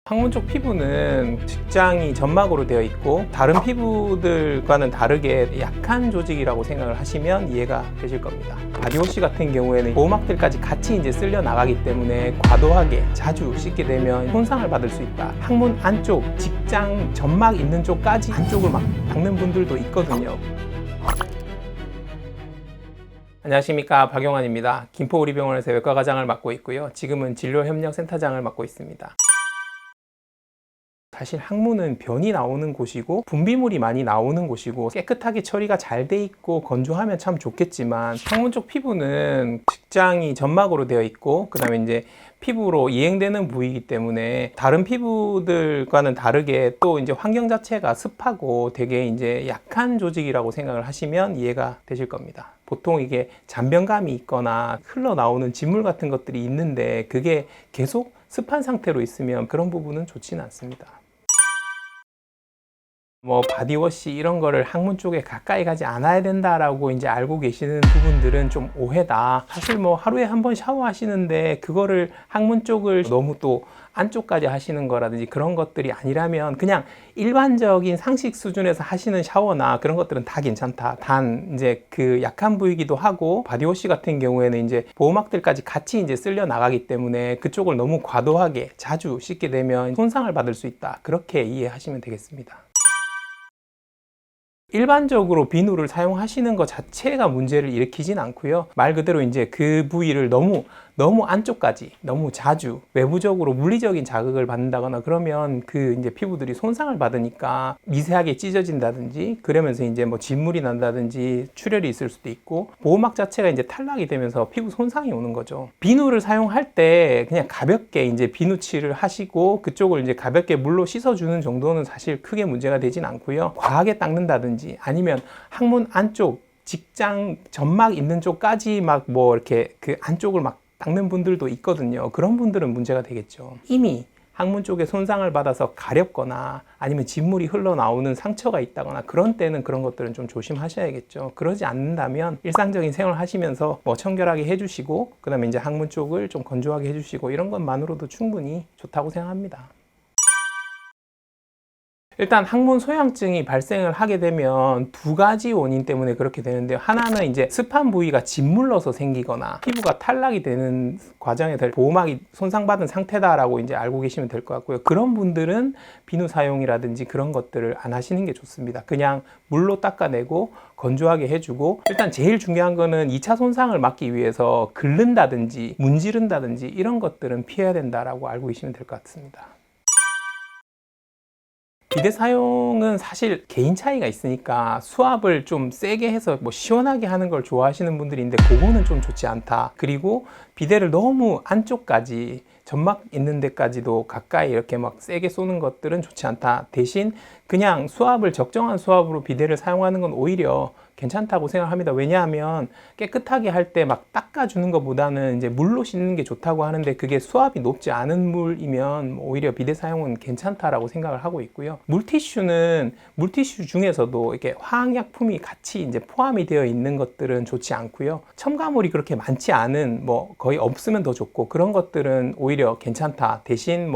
항문 쪽 피부는 직장이 점막으로 되어 있고 다른 피부들과는 다르게 약한 조직이라고 생각을 하시면 이해가 되실 겁니다. 바디워시 같은 경우에는 보호막들까지 같이 쓸려 나가기 때문에 과도하게 자주 씻게 되면 손상을 받을 수 있다. 항문 안쪽, 직장 점막 있는 쪽까지 안쪽을 막 닦는 분들도 있거든요. 안녕하십니까, 박용환입니다. 김포우리병원에서 외과과장을 맡고 있고요. 지금은 진료협력센터장을 맡고 있습니다. 사실 항문은 변이 나오는 곳이고 분비물이 많이 나오는 곳이고 깨끗하게 처리가 잘 돼 있고 건조하면 참 좋겠지만, 항문 쪽 피부는 직장이 점막으로 되어 있고 그 다음에 피부로 이행되는 부위이기 때문에 다른 피부들과는 다르게 또 환경 자체가 습하고 되게 약한 조직이라고 생각을 하시면 이해가 되실 겁니다. 보통 이게 잔변감이 있거나 흘러나오는 진물 같은 것들이 있는데 그게 계속 습한 상태로 있으면 그런 부분은 좋지는 않습니다. 바디워시 이런 거를 항문 쪽에 가까이 가지 않아야 된다라고 알고 계시는 부분들은 좀 오해다. 사실 하루에 한 번 샤워하시는데 그거를 항문 쪽을 너무 또 안쪽까지 하시는 거라든지 그런 것들이 아니라면 그냥 일반적인 상식 수준에서 하시는 샤워나 그런 것들은 다 괜찮다. 단 그 약한 부위이기도 하고 바디워시 같은 경우에는 보호막들까지 같이 쓸려 나가기 때문에 그쪽을 너무 과도하게 자주 씻게 되면 손상을 받을 수 있다. 그렇게 이해하시면 되겠습니다. 일반적으로 비누를 사용하시는 것 자체가 문제를 일으키진 않고요. 말 그대로 그 부위를 너무 안쪽까지 너무 자주 외부적으로 물리적인 자극을 받는다거나 그러면 그 피부들이 손상을 받으니까 미세하게 찢어진다든지 그러면서 진물이 난다든지 출혈이 있을 수도 있고 보호막 자체가 탈락이 되면서 피부 손상이 오는 거죠. 비누를 사용할 때 그냥 가볍게 비누칠을 하시고 그쪽을 가볍게 물로 씻어주는 정도는 사실 크게 문제가 되진 않고요. 과하게 닦는다든지 아니면 항문 안쪽 직장 점막 있는 쪽까지 이렇게 그 안쪽을 닦는 분들도 있거든요. 그런 분들은 문제가 되겠죠. 이미 항문 쪽에 손상을 받아서 가렵거나 아니면 진물이 흘러나오는 상처가 있다거나 그런 때는 그런 것들은 좀 조심하셔야겠죠. 그러지 않는다면 일상적인 생활을 하시면서 청결하게 해주시고 그 다음에 항문 쪽을 좀 건조하게 해주시고 이런 것만으로도 충분히 좋다고 생각합니다. 일단 항문 소양증이 발생을 하게 되면 두 가지 원인 때문에 그렇게 되는데요. 하나는 습한 부위가 짓물러서 생기거나 피부가 탈락이 되는 과정에 보호막이 손상받은 상태다라고 알고 계시면 될 것 같고요. 그런 분들은 비누 사용이라든지 그런 것들을 안 하시는 게 좋습니다. 그냥 물로 닦아내고 건조하게 해주고, 일단 제일 중요한 거는 2차 손상을 막기 위해서 긁는다든지 문지른다든지 이런 것들은 피해야 된다라고 알고 계시면 될 것 같습니다. 비데 사용은 사실 개인 차이가 있으니까 수압을 좀 세게 해서 시원하게 하는 걸 좋아하시는 분들이 있는데 그거는 좀 좋지 않다. 그리고 비데를 너무 안쪽까지 점막 있는 데까지도 가까이 이렇게 세게 쏘는 것들은 좋지 않다. 대신 그냥 수압을 적정한 수압으로 비데를 사용하는 건 오히려 괜찮다고 생각합니다. 왜냐하면 깨끗하게 할 때 닦아주는 것보다는 물로 씻는 게 좋다고 하는데 그게 수압이 높지 않은 물이면 오히려 비데 사용은 괜찮다라고 생각을 하고 있고요. 물티슈는 물티슈 중에서도 이렇게 화학약품이 같이 포함이 되어 있는 것들은 좋지 않고요. 첨가물이 그렇게 많지 않은 거의 없으면 더 좋고 그런 것들은 오히려 괜찮다. 대신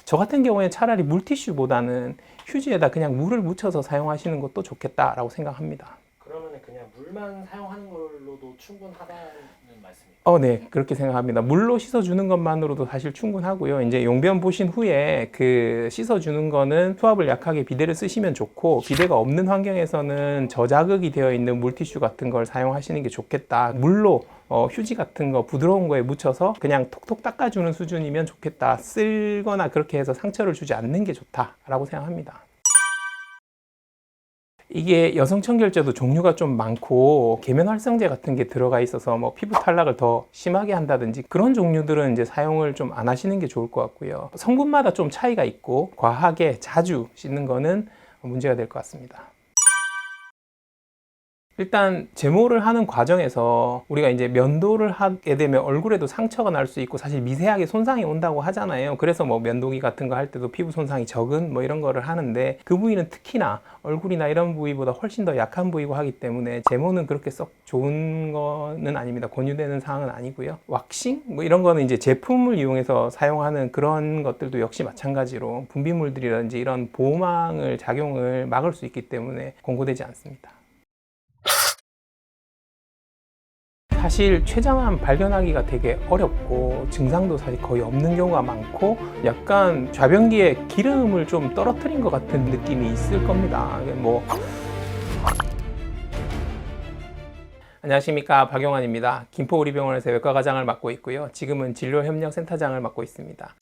저 같은 경우에 차라리 물티슈보다는 휴지에다 그냥 물을 묻혀서 사용하시는 것도 좋겠다라고 생각합니다. 그러면 그냥 물만 사용하는 걸로도 충분하다는 말씀이에요? 네, 그렇게 생각합니다. 물로 씻어주는 것만으로도 사실 충분하고요. 용변 보신 후에 그 씻어주는 거는 수압을 약하게 비데를 쓰시면 좋고, 비데가 없는 환경에서는 저자극이 되어 있는 물티슈 같은 걸 사용하시는 게 좋겠다. 물로 휴지 같은 거 부드러운 거에 묻혀서 그냥 톡톡 닦아주는 수준이면 좋겠다. 쓸거나 그렇게 해서 상처를 주지 않는 게 좋다라고 생각합니다. 이게 여성 청결제도 종류가 좀 많고 계면활성제 같은 게 들어가 있어서 피부 탈락을 더 심하게 한다든지 그런 종류들은 사용을 좀 안 하시는 게 좋을 것 같고요. 성분마다 좀 차이가 있고 과하게 자주 씻는 거는 문제가 될 것 같습니다. 일단 제모를 하는 과정에서 우리가 이제 면도를 하게 되면 얼굴에도 상처가 날 수 있고 사실 미세하게 손상이 온다고 하잖아요. 그래서 뭐 면도기 같은 거 할 때도 피부 손상이 적은 뭐 이런 거를 하는데 그 부위는 특히나 얼굴이나 이런 부위보다 훨씬 더 약한 부위고 하기 때문에 제모는 그렇게 썩 좋은 거는 아닙니다. 권유되는 사항은 아니고요. 왁싱 뭐 이런 거는 이제 제품을 이용해서 사용하는 그런 것들도 역시 마찬가지로 분비물들이라든지 이런 보호망을 작용을 막을 수 있기 때문에 권고되지 않습니다. 사실 췌장암 발견하기가 되게 어렵고 증상도 사실 거의 없는 경우가 많고 약간 좌변기에 기름을 좀 떨어뜨린 것 같은 느낌이 있을 겁니다. 안녕하십니까, 박용환입니다. 김포우리병원에서 외과과장을 맡고 있고요. 지금은 진료협력센터장을 맡고 있습니다.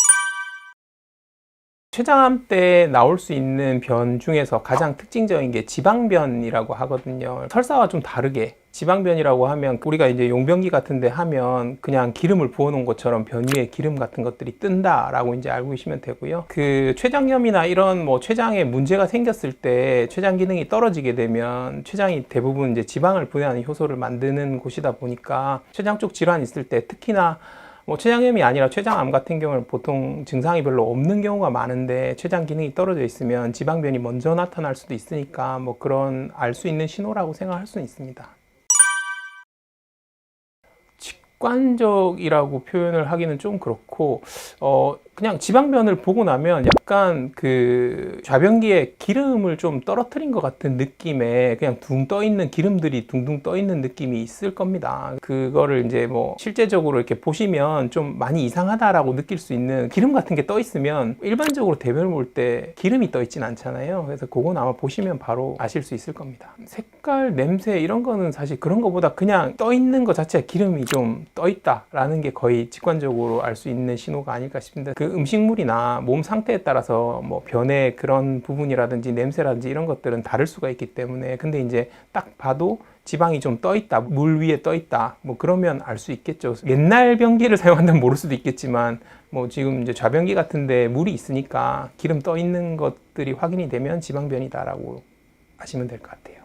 췌장암 때 나올 수 있는 변 중에서 가장 특징적인 게 지방변이라고 하거든요. 설사와 좀 다르게 지방변이라고 하면 우리가 이제 용변기 같은 데 하면 그냥 기름을 부어 놓은 것처럼 변 위에 기름 같은 것들이 뜬다라고 이제 알고 계시면 되고요. 그 췌장염이나 이런 뭐 췌장에 문제가 생겼을 때 췌장 기능이 떨어지게 되면 췌장이 대부분 이제 지방을 분해하는 효소를 만드는 곳이다 보니까 췌장 쪽 질환이 있을 때 특히나 뭐 췌장염이 아니라 췌장암 같은 경우는 보통 증상이 별로 없는 경우가 많은데 췌장 기능이 떨어져 있으면 지방변이 먼저 나타날 수도 있으니까 뭐 그런 알 수 있는 신호라고 생각할 수는 있습니다. 직관적이라고 표현을 하기는 좀 그렇고 그냥 지방변을 보고 나면 약간 그 좌변기에 기름을 좀 떨어뜨린 것 같은 느낌에 그냥 둥 떠 있는 기름들이 둥둥 떠 있는 느낌이 있을 겁니다. 그거를 이제 뭐 실제적으로 이렇게 보시면 좀 많이 이상하다라고 느낄 수 있는 기름 같은 게 떠 있으면 일반적으로 대변을 볼 때 기름이 떠 있진 않잖아요. 그래서 그건 아마 보시면 바로 아실 수 있을 겁니다. 색깔, 냄새 이런 거는 사실 그런 거보다 그냥 떠 있는 것 자체가 기름이 좀 떠 있다라는 게 거의 직관적으로 알 수 있는 신호가 아닐까 싶습니다. 그 음식물이나 몸 상태에 따라서 뭐 변의 그런 부분이라든지 냄새라든지 이런 것들은 다를 수가 있기 때문에 근데 이제 딱 봐도 지방이 좀 떠 있다, 물 위에 떠 있다, 뭐 그러면 알 수 있겠죠. 옛날 변기를 사용한다면 모를 수도 있겠지만 뭐 지금 이제 좌변기 같은데 물이 있으니까 기름 떠 있는 것들이 확인이 되면 지방변이다라고 아시면 될 것 같아요.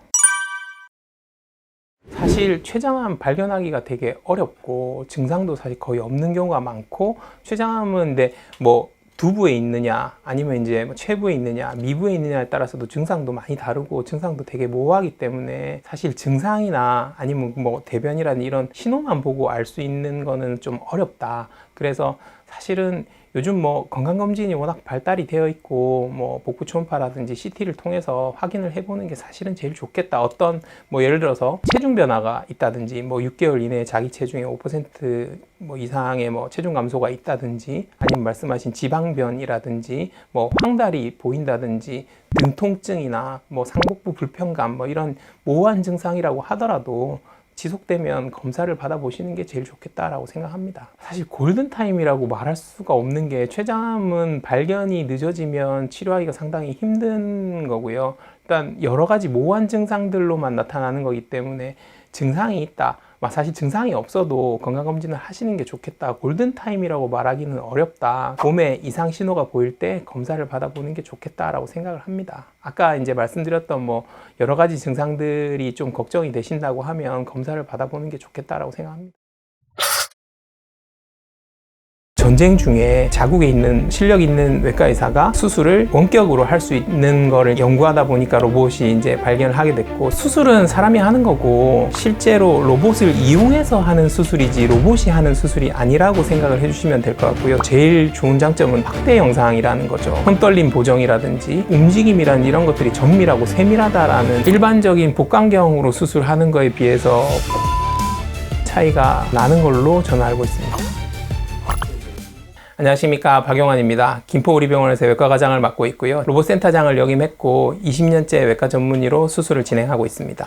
사실 췌장암 발견하기가 되게 어렵고 증상도 사실 거의 없는 경우가 많고 췌장암은 근데 뭐 두부에 있느냐 아니면 이제 뭐 최부에 있느냐 미부에 있느냐에 따라서도 증상도 많이 다르고 증상도 되게 모호하기 때문에 사실 증상이나 아니면 뭐 대변이라는 이런 신호만 보고 알 수 있는 거는 좀 어렵다. 그래서 사실은 요즘 뭐 건강검진이 워낙 발달이 되어 있고 뭐 복부 초음파라든지 CT를 통해서 확인을 해보는 게 사실은 제일 좋겠다. 어떤 뭐 예를 들어서 체중 변화가 있다든지 뭐 6개월 이내에 자기 체중의 5% 이상의 뭐 체중 감소가 있다든지 아니면 말씀하신 지방변이라든지 뭐 황달이 보인다든지 등 통증이나 뭐 상복부 불편감 뭐 이런 모호한 증상이라고 하더라도 지속되면 검사를 받아보시는 게 제일 좋겠다라고 생각합니다. 사실 골든타임이라고 말할 수가 없는 게 췌장암은 발견이 늦어지면 치료하기가 상당히 힘든 거고요. 일단 여러 가지 모호한 증상들로만 나타나는 거기 때문에 증상이 있다. 사실 증상이 없어도 건강검진을 하시는 게 좋겠다. 골든타임이라고 말하기는 어렵다. 몸에 이상 신호가 보일 때 검사를 받아보는 게 좋겠다라고 생각을 합니다. 아까 이제 말씀드렸던 뭐 여러 가지 증상들이 좀 걱정이 되신다고 하면 검사를 받아보는 게 좋겠다라고 생각합니다. 전쟁 중에 자국에 있는 실력 있는 외과 의사가 수술을 원격으로 할 수 있는 거를 연구하다 보니까 로봇이 이제 발견을 하게 됐고 수술은 사람이 하는 거고 실제로 로봇을 이용해서 하는 수술이지 로봇이 하는 수술이 아니라고 생각을 해주시면 될 것 같고요. 제일 좋은 장점은 확대 영상이라는 거죠. 손떨림 보정이라든지 움직임이라는 이런 것들이 정밀하고 세밀하다라는 일반적인 복강경으로 수술하는 거에 비해서 차이가 나는 걸로 저는 알고 있습니다. 안녕하십니까, 박용환입니다. 김포우리병원에서 외과과장을 맡고 있고요. 로봇센터장을 역임했고 20년째 외과 전문의로 수술을 진행하고 있습니다.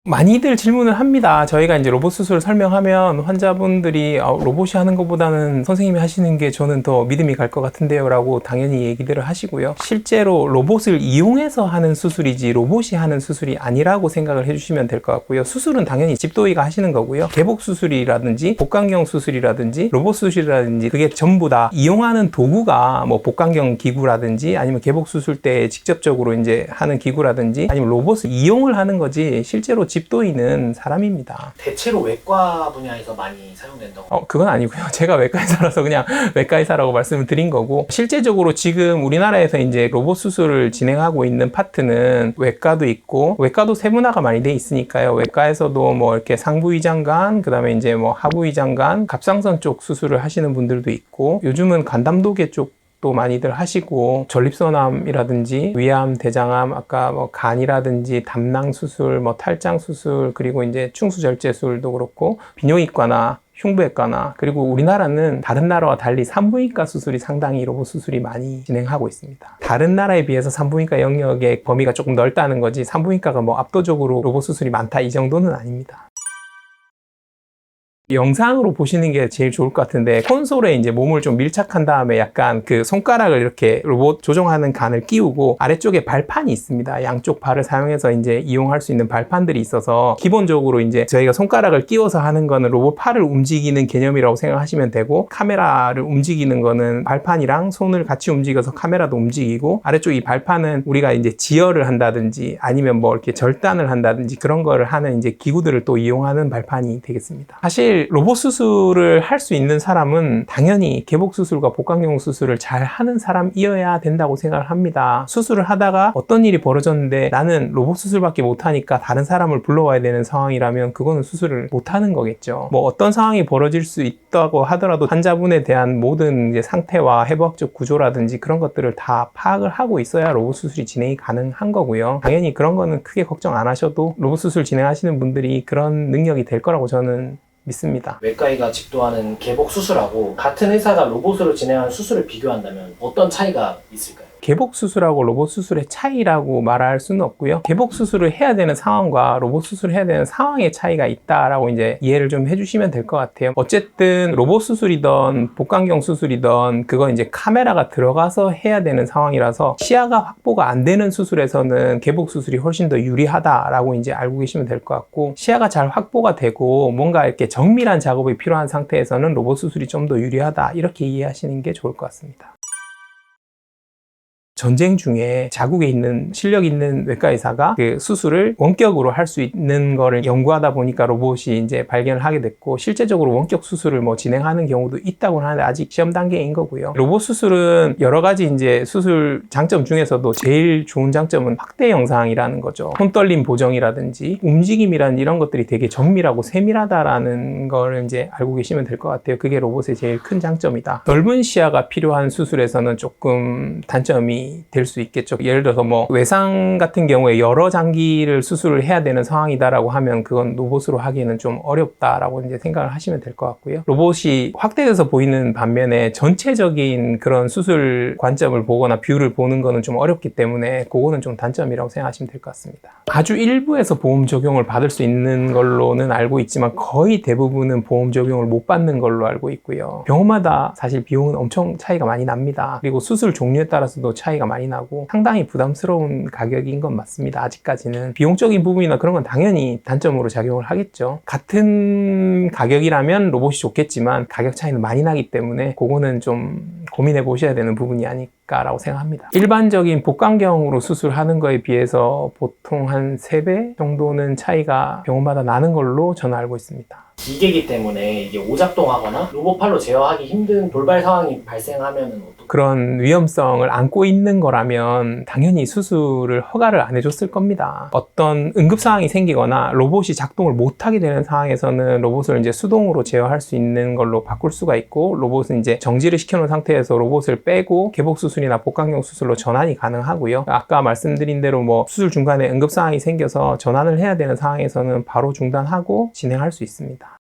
많이들 질문을 합니다. 저희가 이제 로봇 수술을 설명하면 환자분들이 로봇이 하는 것보다는 선생님이 하시는 게 저는 더 믿음이 갈 것 같은데요 라고 당연히 얘기들을 하시고요. 실제로 로봇을 이용해서 하는 수술이지 로봇이 하는 수술이 아니라고 생각을 해주시면 될 것 같고요. 수술은 당연히 집도의가 하시는 거고요. 개복 수술이라든지 복강경 수술이라든지 로봇 수술이라든지 그게 전부 다 이용하는 도구가 뭐 복강경 기구라든지 아니면 개복 수술 때 직접적으로 이제 하는 기구라든지 아니면 로봇을 이용을 하는 거지 실제로 집도의는 사람입니다. 대체로 외과 분야에서 많이 사용된다고. 그건 아니고요. 제가 외과의사라서 그냥 외과의사라고 말씀을 드린 거고, 실제적으로 지금 우리나라에서 이제 로봇 수술을 진행하고 있는 파트는 외과도 있고, 외과도 세분화가 많이 돼 있으니까요. 외과에서도 뭐 이렇게 상부위장관, 그 다음에 이제 뭐 하부위장관, 갑상선 쪽 수술을 하시는 분들도 있고, 요즘은 간담도계 쪽 또 많이들 하시고, 전립선암이라든지 위암, 대장암, 아까 뭐 간이라든지 담낭 수술, 뭐 탈장 수술, 그리고 이제 충수절제술도 그렇고, 비뇨기과나 흉부외과나, 그리고 우리나라는 다른 나라와 달리 산부인과 수술이 상당히 로봇 수술이 많이 진행하고 있습니다. 다른 나라에 비해서 산부인과 영역의 범위가 조금 넓다는 거지, 산부인과가 뭐 압도적으로 로봇 수술이 많다 이 정도는 아닙니다. 영상으로 보시는 게 제일 좋을 것 같은데, 콘솔에 이제 몸을 좀 밀착한 다음에 약간 그 손가락을 이렇게 로봇 조종하는 간을 끼우고 아래쪽에 발판이 있습니다. 양쪽 발을 사용해서 이제 이용할 수 있는 발판들이 있어서, 기본적으로 이제 저희가 손가락을 끼워서 하는 거는 로봇 팔을 움직이는 개념이라고 생각하시면 되고, 카메라를 움직이는 거는 발판이랑 손을 같이 움직여서 카메라도 움직이고, 아래쪽 이 발판은 우리가 이제 지혈을 한다든지 아니면 뭐 이렇게 절단을 한다든지 그런 거를 하는 이제 기구들을 또 이용하는 발판이 되겠습니다. 사실 로봇 수술을 할 수 있는 사람은 당연히 개복 수술과 복강경 수술을 잘 하는 사람이어야 된다고 생각을 합니다. 수술을 하다가 어떤 일이 벌어졌는데 나는 로봇 수술밖에 못하니까 다른 사람을 불러와야 되는 상황이라면 그거는 수술을 못하는 거겠죠. 뭐 어떤 상황이 벌어질 수 있다고 하더라도 환자분에 대한 모든 이제 상태와 해부학적 구조라든지 그런 것들을 다 파악을 하고 있어야 로봇 수술이 진행이 가능한 거고요. 당연히 그런 거는 크게 걱정 안 하셔도 로봇 수술 진행하시는 분들이 그런 능력이 될 거라고 저는 믿습니다. 외과의가 집도하는 개복 수술하고 같은 의사가 로봇으로 진행하는 수술을 비교한다면 어떤 차이가 있을까요? 개복 수술하고 로봇 수술의 차이라고 말할 수는 없고요. 개복 수술을 해야 되는 상황과 로봇 수술을 해야 되는 상황의 차이가 있다라고 이제 이해를 좀 해주시면 될 것 같아요. 어쨌든 로봇 수술이든 복강경 수술이든 그건 이제 카메라가 들어가서 해야 되는 상황이라서 시야가 확보가 안 되는 수술에서는 개복 수술이 훨씬 더 유리하다라고 이제 알고 계시면 될 것 같고, 시야가 잘 확보가 되고 뭔가 이렇게 정밀한 작업이 필요한 상태에서는 로봇 수술이 좀 더 유리하다, 이렇게 이해하시는 게 좋을 것 같습니다. 전쟁 중에 자국에 있는 실력 있는 외과 의사가 그 수술을 원격으로 할 수 있는 거를 연구하다 보니까 로봇이 이제 발견을 하게 됐고, 실제적으로 원격 수술을 뭐 진행하는 경우도 있다고는 하는데 아직 시험 단계인 거고요. 로봇 수술은 여러 가지 이제 수술 장점 중에서도 제일 좋은 장점은 확대 영상이라는 거죠. 손떨림 보정이라든지 움직임이라는 이런 것들이 되게 정밀하고 세밀하다라는 걸 이제 알고 계시면 될 것 같아요. 그게 로봇의 제일 큰 장점이다. 넓은 시야가 필요한 수술에서는 조금 단점이 될 수 있겠죠. 예를 들어서 뭐 외상 같은 경우에 여러 장기를 수술을 해야 되는 상황이다라고 하면 그건 로봇으로 하기에는 좀 어렵다라고 이제 생각을 하시면 될 것 같고요. 로봇이 확대돼서 보이는 반면에 전체적인 그런 수술 관점을 보거나 뷰를 보는 거는 좀 어렵기 때문에 그거는 좀 단점이라고 생각하시면 될 것 같습니다. 아주 일부에서 보험 적용을 받을 수 있는 걸로는 알고 있지만 거의 대부분은 보험 적용을 못 받는 걸로 알고 있고요. 병원마다 사실 비용은 엄청 차이가 많이 납니다. 그리고 수술 종류에 따라서도 차이가 많이 나고 상당히 부담스러운 가격인 건 맞습니다. 아직까지는 비용적인 부분이나 그런 건 당연히 단점으로 작용을 하겠죠. 같은 가격이라면 로봇이 좋겠지만 가격 차이는 많이 나기 때문에 그거는 좀 고민해 보셔야 되는 부분이 아닐까라고 생각합니다. 일반적인 복강경으로 수술하는 거에 비해서 보통 한 3배 정도는 차이가 병원마다 나는 걸로 저는 알고 있습니다. 기계이기 때문에 이게 오작동하거나 로봇팔로 제어하기 힘든 돌발 상황이 발생하면 어떻게? 그런 위험성을 안고 있는 거라면 당연히 수술을 허가를 안 해줬을 겁니다. 어떤 응급 상황이 생기거나 로봇이 작동을 못하게 되는 상황에서는 로봇을 이제 수동으로 제어할 수 있는 걸로 바꿀 수가 있고, 로봇은 이제 정지를 시켜놓은 상태에서 로봇을 빼고 개복 수술이나 복강경 수술로 전환이 가능하고요. 아까 말씀드린 대로 뭐 수술 중간에 응급 상황이 생겨서 전환을 해야 되는 상황에서는 바로 중단하고 진행할 수 있습니다.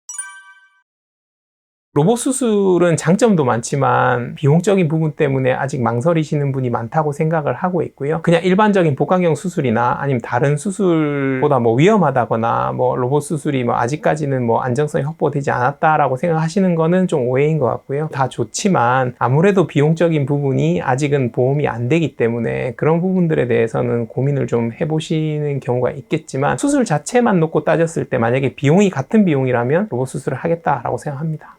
로봇 수술은 장점도 많지만 비용적인 부분 때문에 아직 망설이시는 분이 많다고 생각을 하고 있고요. 그냥 일반적인 복강경 수술이나 아니면 다른 수술보다 뭐 위험하다거나 뭐 로봇 수술이 뭐 아직까지는 뭐 안정성이 확보되지 않았다라고 생각하시는 거는 좀 오해인 것 같고요. 다 좋지만 아무래도 비용적인 부분이 아직은 보험이 안 되기 때문에 그런 부분들에 대해서는 고민을 좀 해보시는 경우가 있겠지만 수술 자체만 놓고 따졌을 때 만약에 비용이 같은 비용이라면 로봇 수술을 하겠다라고 생각합니다.